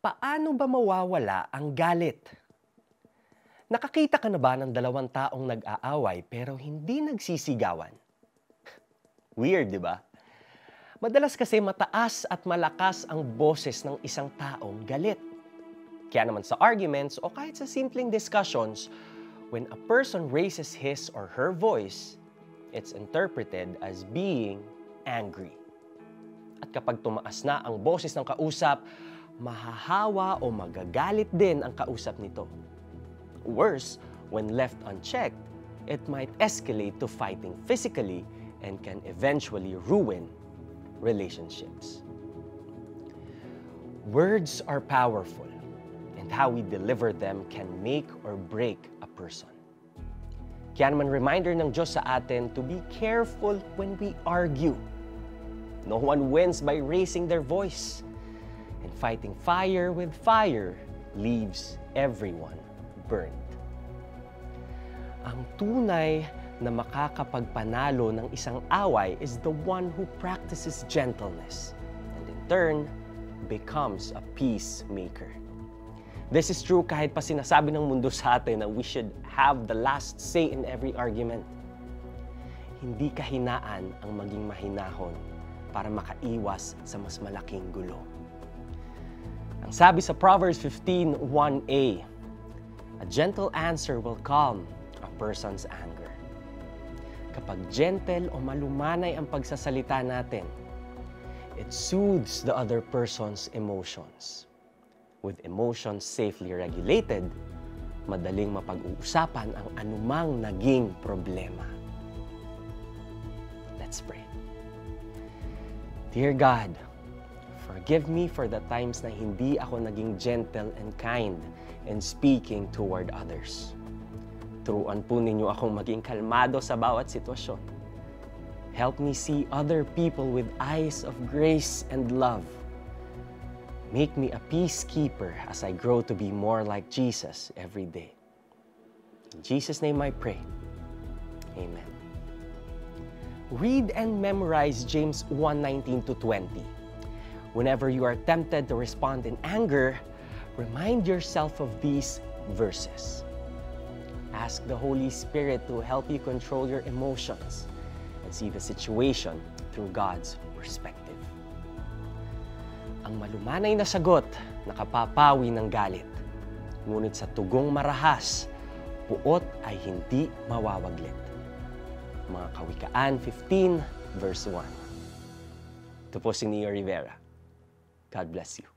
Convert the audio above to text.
Paano ba mawawala ang galit? Nakakita ka na ba ng dalawang taong nag-aaway pero hindi nagsisigawan? Weird, di ba? Madalas kasi mataas at malakas ang boses ng isang taong galit. Kaya naman sa arguments o kahit sa simpleng discussions, when a person raises his or her voice, it's interpreted as being angry. At kapag tumaas na ang boses ng kausap, mahahawa o magagalit din ang kausap nito. Worse, when left unchecked, it might escalate to fighting physically and can eventually ruin relationships. Words are powerful, and how we deliver them can make or break a person. Kaya naman reminder ng Diyos sa atin to be careful when we argue. No one wins by raising their voice. And fighting fire with fire leaves everyone burnt. Ang tunay na makakapagpanalo ng isang away is the one who practices gentleness and in turn becomes a peacemaker. This is true kahit pa sinasabi ng mundo sa atin na we should have the last say in every argument. Hindi kahinaan ang maging mahinahon para makaiwas sa mas malaking gulo. Ang sabi sa Proverbs 15:1a, a gentle answer will calm a person's anger. Kapag gentle o malumanay ang pagsasalita natin, it soothes the other person's emotions. With emotions safely regulated, madaling mapag-uusapan ang anumang naging problema. Let's pray. Dear God, forgive me for the times na hindi ako naging gentle and kind in speaking toward others. Turuan po ninyo akong maging kalmado sa bawat sitwasyon. Help me see other people with eyes of grace and love. Make me a peacekeeper as I grow to be more like Jesus every day. In Jesus' name I pray. Amen. Read and memorize James 1:19-20. Whenever you are tempted to respond in anger, remind yourself of these verses. Ask the Holy Spirit to help you control your emotions and see the situation through God's perspective. Ang malumanay na sagot nakapapawi ng galit. Ngunit sa tugong marahas, puot ay hindi mawawaglit. Mga Kawikaan 15:1. Ito po si Neo Rivera. God bless you.